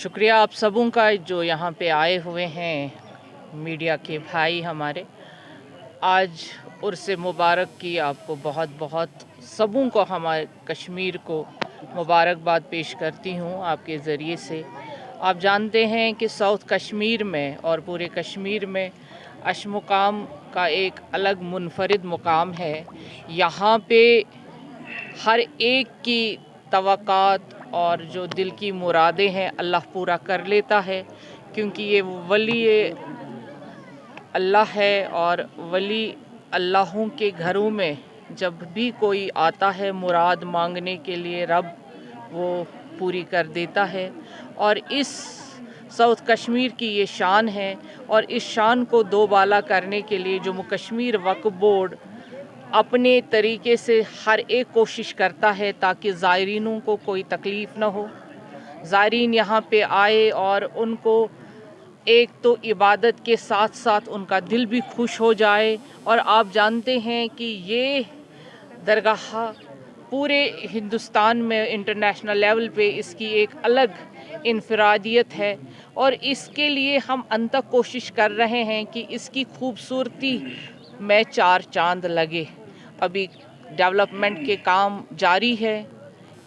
शुक्रिया आप सबों का जो यहाँ पे आए हुए हैं मीडिया के भाई हमारे। आज उर्स मुबारक की आपको बहुत बहुत सबों को हमारे कश्मीर को मुबारकबाद पेश करती हूँ आपके ज़रिए से। आप जानते हैं कि साउथ कश्मीर में और पूरे कश्मीर में अशमुकाम का एक अलग मुनफरिद मुकाम है। यहाँ पे हर एक की तवक्कात और जो दिल की मुरादें हैं अल्लाह पूरा कर लेता है, क्योंकि ये वली अल्लाह है और वली अल्लाहों के घरों में जब भी कोई आता है मुराद मांगने के लिए रब वो पूरी कर देता है। और इस साउथ कश्मीर की ये शान है और इस शान को दोबाला करने के लिए जम्मू कश्मीर वक्फ बोर्ड अपने तरीके से हर एक कोशिश करता है ताकि ज़ायरीनों को कोई तकलीफ़ ना हो। ज़ायरीन यहाँ पे आए और उनको एक तो इबादत के साथ साथ उनका दिल भी खुश हो जाए। और आप जानते हैं कि ये दरगाह पूरे हिंदुस्तान में इंटरनेशनल लेवल पे इसकी एक अलग इनफरादियत है और इसके लिए हम अंतक कोशिश कर रहे हैं कि इसकी खूबसूरती में चार चांद लगे। अभी डेवलपमेंट के काम जारी है,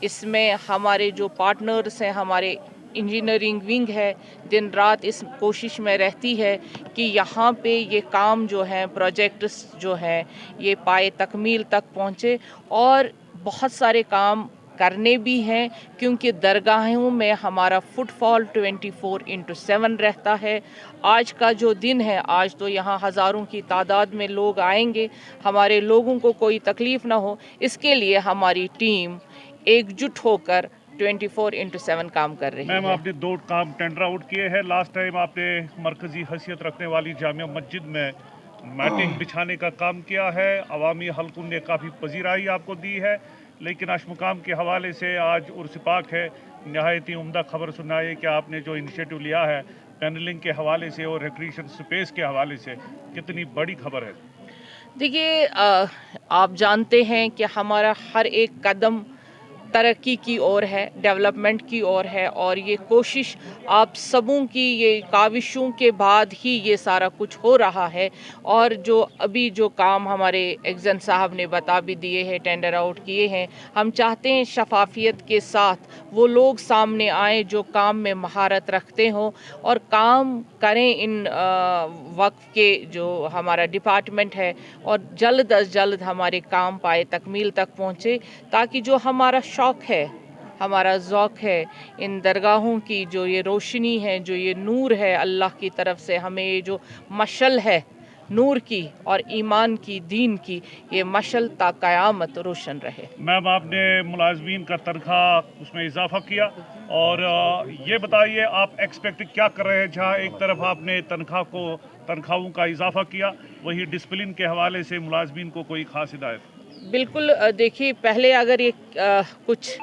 इसमें हमारे जो पार्टनर्स हैं, हमारे इंजीनियरिंग विंग है, दिन रात इस कोशिश में रहती है कि यहाँ पे ये काम जो है प्रोजेक्ट्स जो हैं ये पाए तकमील तक पहुँचे। और बहुत सारे काम करने भी हैं क्योंकि दरगाहों में हमारा फुटफॉल 24/7 रहता है। आज का जो दिन है, आज तो यहाँ हज़ारों की तादाद में लोग आएंगे, हमारे लोगों को कोई तकलीफ़ ना हो इसके लिए हमारी टीम एकजुट होकर 24/7 काम कर रही है। मैम, आपने 2 काम टेंडर आउट किए हैं। लास्ट टाइम आपने मरकज़ी हैसियत रखने वाली जामिया मस्जिद में मैटिंग बिछाने का काम किया है, अवामी हल्कों ने काफ़ी पजीराई आपको दी है, लेकिन अशमुकाम के हवाले से आज उर्स पाक है, नहायत ही उम्दा खबर सुनाई कि आपने जो इनिशिएटिव लिया है पैनलिंग के हवाले से और रिक्रिएशन स्पेस के हवाले से, कितनी बड़ी खबर है। देखिए, आप जानते हैं कि हमारा हर एक कदम तरक्की की ओर है, डेवलपमेंट की ओर है और ये कोशिश आप सबों की ये काविशों के बाद ही ये सारा कुछ हो रहा है। और जो अभी जो काम हमारे एग्जन साहब ने बता भी दिए हैं, टेंडर आउट किए हैं, हम चाहते हैं शफाफियत के साथ वो लोग सामने आए जो काम में महारत रखते हों और काम करें इन वक्फ के जो हमारा डिपार्टमेंट है और जल्द अज जल्द हमारे काम पाए तकमील तक पहुँचे, ताकि जो हमारा शौक़ है, हमारा ज़ौक़ है इन दरगाहों की, जो ये रोशनी है, जो ये नूर है अल्लाह की तरफ से हमें ये जो मशल है नूर की और ईमान की, दीन की, ये मशल ता क़यामत रोशन रहे। मैम, आपने मुलाजमीन का तनख्वाह उसमें इजाफा किया और ये बताइए आप एक्सपेक्ट क्या कर रहे हैं। जहाँ एक तरफ आपने तनख्वाहों का इजाफा किया, वही डिसिप्लिन के हवाले से मुलाजमीन को कोई खास हिदायत? बिल्कुल, देखिए, पहले अगर ये कुछ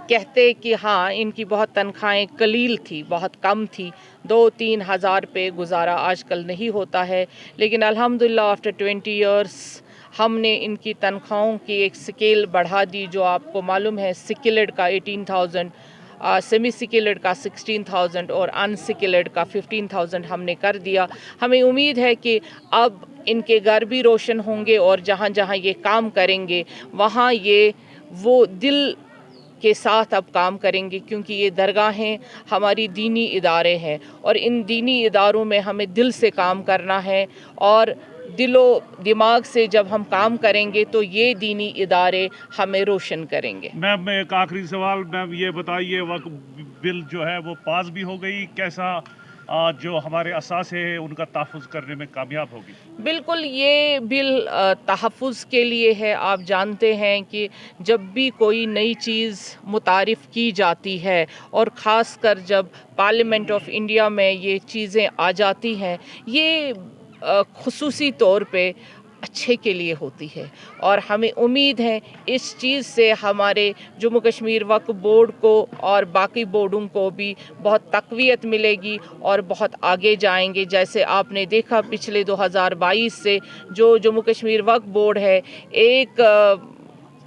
कहते कि हाँ इनकी बहुत तनख्वाहें कलील थी, बहुत कम थी, 2-3 हज़ार पे गुजारा आजकल नहीं होता है, लेकिन अल्हम्दुलिल्लाह आफ्टर 20 इयर्स हमने इनकी तनख्वाहों की एक स्केल बढ़ा दी। जो आपको मालूम है, स्किल्ड का 18,000, सेमी स्किल्ड का 16,000 और अनस्किल्ड का 15,000 हमने कर दिया। हमें उम्मीद है कि अब इनके घर भी रोशन होंगे और जहाँ जहाँ ये काम करेंगे वहाँ ये वो दिल के साथ अब काम करेंगे, क्योंकि ये दरगाहें हमारी दीनी इदारे हैं और इन दीनी इदारों में हमें दिल से काम करना है और दिलो दिमाग से जब हम काम करेंगे तो ये दीनी इदारे हमें रोशन करेंगे। मैम, एक आखिरी सवाल, मैम ये बताइए वक्फ बिल जो है वो पास भी हो गई, कैसा जो हमारे असासे हैं उनका तहफ़्फ़ुज़ करने में कामयाब होगी? बिल्कुल, ये बिल तहफ़्फ़ुज़ के लिए है। आप जानते हैं कि जब भी कोई नई चीज़ मुतारिफ़ की जाती है और ख़ास कर जब पार्लियामेंट ऑफ इंडिया में ये चीज़ें आ जाती हैं, ये ख़ुसूसी तौर पे अच्छे के लिए होती है और हमें उम्मीद है इस चीज़ से हमारे जम्मू कश्मीर वक्फ बोर्ड को और बाकी बोर्डों को भी बहुत तक़वियत मिलेगी और बहुत आगे जाएंगे। जैसे आपने देखा पिछले 2022 से जो जम्मू कश्मीर वक्फ बोर्ड है एक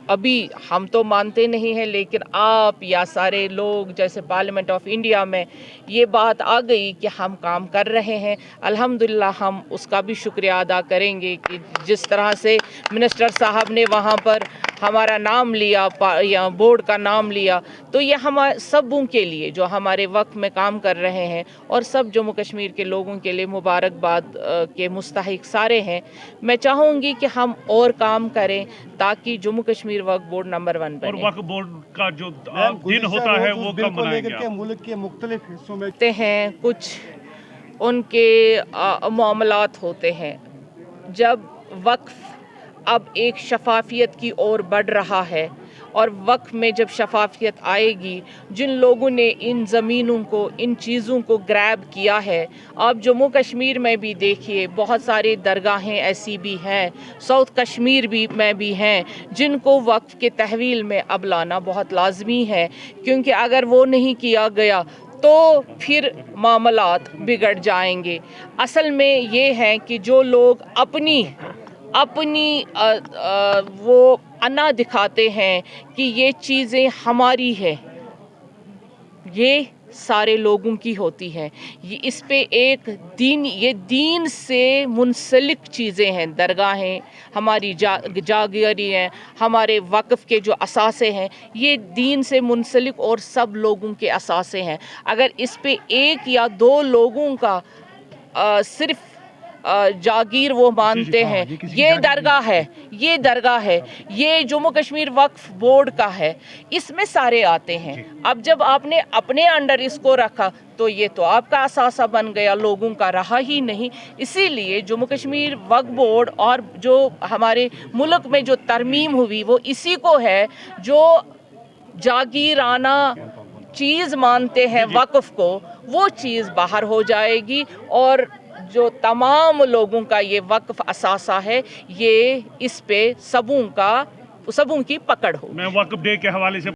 अभी हम तो मानते नहीं हैं, लेकिन आप या सारे लोग जैसे पार्लियामेंट ऑफ इंडिया में ये बात आ गई कि हम काम कर रहे हैं, अल्हम्दुलिल्लाह हम उसका भी शुक्रिया अदा करेंगे कि जिस तरह से मिनिस्टर साहब ने वहाँ पर हमारा नाम लिया या बोर्ड का नाम लिया, तो ये हम सबों के लिए जो हमारे वक्त में काम कर रहे हैं और सब जम्मू कश्मीर के लोगों के लिए मुबारकबाद के मुस्तहिक सारे हैं। मैं चाहूँगी कि हम और काम करें ताकि जम्मू कश्मीर वक्फ बोर्ड नंबर 1 और बने। वक्फ बोर्ड का जो दिन होता है वो कब मनाएंगे आप? मुल्क के मुख्तलिफ हिस्सों में होते हैं कुछ उनके मामलात होते हैं। जब वक्फ अब एक शफाफियत की ओर बढ़ रहा है और वक्फ में जब शफाफियत आएगी, जिन लोगों ने इन ज़मीनों को, इन चीज़ों को ग्रैब किया है, आप जम्मू कश्मीर में भी देखिए बहुत सारी दरगाहें ऐसी भी हैं, साउथ कश्मीर में भी हैं, जिनको वक्फ के तहवील में अब लाना बहुत लाजमी है, क्योंकि अगर वो नहीं किया गया तो फिर मामलात बिगड़ जाएंगे। असल में ये है कि जो लोग अपनी वो अना दिखाते हैं कि ये चीज़ें हमारी है, ये सारे लोगों की होती हैं। ये इस पे एक ये दीन से मुंसलिक चीज़ें हैं, दरगाहें हमारी जागीरी हैं, हमारे वक्फ के जो असासे हैं, ये दीन से मुंसलिक और सब लोगों के असासे हैं। अगर इस पे एक या दो लोगों का सिर्फ जागीर वो मानते हैं, ये दरगाह है, ये जम्मू कश्मीर वक्फ बोर्ड का है, इसमें सारे आते हैं। अब जब आपने अपने अंडर इसको रखा तो ये तो आपका असासा बन गया, लोगों का रहा ही नहीं। इसीलिए जम्मू कश्मीर वक्फ बोर्ड और जो हमारे मुल्क में जो तरमीम हुई वो इसी को है, जो जागीराना चीज़ मानते हैं वक्फ को, वो चीज़ बाहर हो जाएगी और जो तमाम लोगों का ये वक्फ असासा है, ये इस पे सबों की पकड़ हो। मैं वक्फ डे के हवाले से